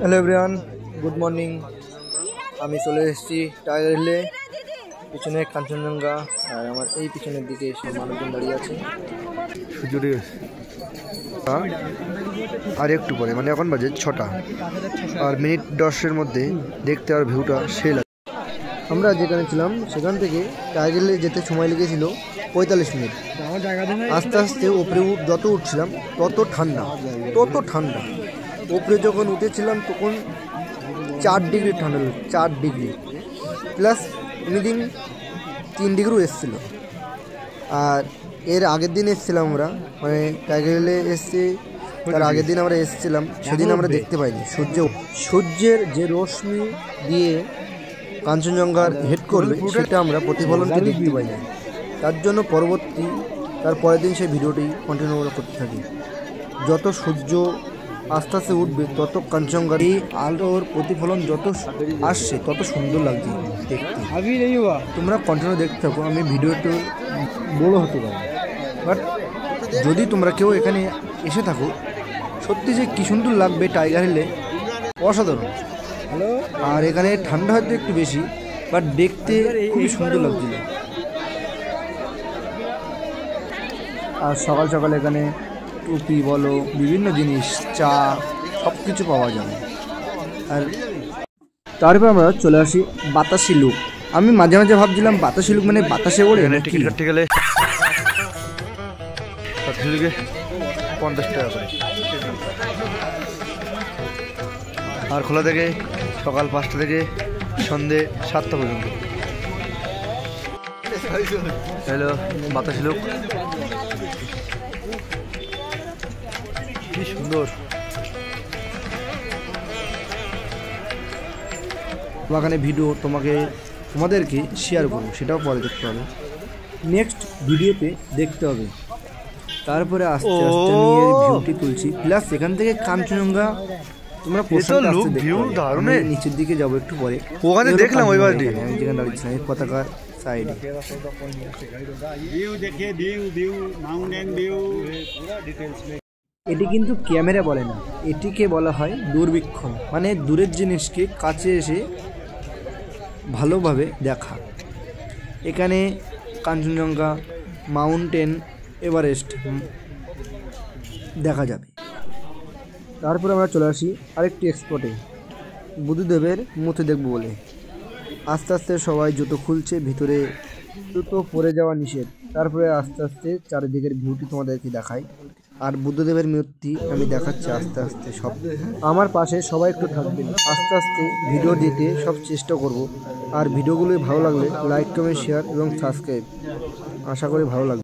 Hello everyone, good morning. আমি চলে এসেছি টাইগার হিলে। পিছনে কাঞ্চনজঙ্ঘা আর আমার এই পিছনের দিকে সব মানুষজন দাঁড়িয়ে আছে। সূর্য আর একটু পরে মানে এখন বাজে 6টা আর মিনিট 10-এর মধ্যে দেখতে আর ভিউটা সেই লাগে। আমরা যেখানে ছিলাম সেখান থেকে টাইগার হিলে যেতে সময় লেগেছিল 45 মিনিট। আস্তে আস্তে ওপরে যত উঠছিলাম তত ঠান্ডা। ওপরে যখন উঠেছিলাম তখন 4 ডিগ্রি ঠান্ডা, 4 ডিগ্রি প্লাস এনিদিন 3 ডিগ্রিও এসেছিল। আর এর আগের দিন এসেছিলাম আমরা, মানে টাইগার হিলে এসছি তার আগের দিন আমরা এসেছিলাম, সেদিন আমরা দেখতে পাইনি সূর্যের যে রশ্মি দিয়ে কাঞ্চনজঙ্ঘার হেড করবে সেটা আমরা প্রতিফলনটি দেখতে পাইনি। তার জন্য তার পরের দিন সেই ভিডিওটি কন্টিনিউ করতে থাকি। যত সূর্য আস্তে আস্তে উঠবে তত কাঞ্চনজঙ্ঘার এই আলোর প্রতিফলন যত আসছে তত সুন্দর লাগছে দেখতে। তোমরা কন্টিনিউ দেখতে থাকো, আমি ভিডিওটা বড় হতে পারি, বাট যদি তোমরা কেউ এখানে এসে থাকো সত্যি যে কী সুন্দর লাগবে টাইগার হিলে, অসাধারণ। আর এখানে ঠান্ডা হয়তো একটু বেশি, বাট দেখতে খুবই সুন্দর লাগছিল। আর সকাল সকাল এখানে টুপি বলো, বিভিন্ন জিনিস, চা, সব কিছু পাওয়া যাবে। আর তারপর আমরা চলে আসি বাতাসি লুক। আমি মাঝে মাঝে ভাবছিলাম বাতাসি লুক মানে বাতাসে ওড়ে। টিকিট কাটতে গেলে 50 টাকা করে, আর খোলা থেকে সকাল 5টা থেকে সন্ধে 7টা পর্যন্ত। হ্যালো বাতাসি লুক, কি সুন্দর। ওখানে ভিডিও তোমাদেরকে শেয়ার করবো, সেটাও পরে দেখতে হবে, নেক্সট ভিডিওতে দেখতে হবে। তারপরে আস্তে আস্তে ভিউটি তুলছি, প্লাস এখান থেকে কাঞ্চনজঙ্ঘা তোমরা নিচের দিকে যাবো একটু পরে। ওখানে দেখলাম ওই বাড়ি আমি যেখানে দাঁড়িয়েছিলাম এই পতাকার সাইডে। এটি কিন্তু ক্যামেরা বলে না, এটিকে বলা হয় দূরবীক্ষণ, মানে দূরের জিনিসকে কাছে এসে ভালোভাবে দেখা। এখানে কাঞ্চনজঙ্ঘা, মাউন্টেন এভারেস্ট দেখা যাবে। তারপর আমরা চলে আসি আরেকটি স্পটে, বুদ্ধদেবের মূর্তি দেখব বলে। আস্তে আস্তে সবাই জুতো খুলছে, ভিতরে জুতো পরে যাওয়া নিষেধ। তারপরে আস্তে আস্তে চারিদিকের ভিউটি তোমাদেরকে দেখাই, আর বুদ্ধদেবের মূর্তি আমি দেখাচ্ছি আস্তে আস্তে সব। আমার পাশে সবাই একটু থাকবেন, আস্তে আস্তে ভিডিও দিতে সব চেষ্টা করব। আর ভিডিওগুলো ভালো লাগলে লাইক, কমেন্ট, শেয়ার এবং সাবস্ক্রাইব, আশা করি ভালো লাগবে।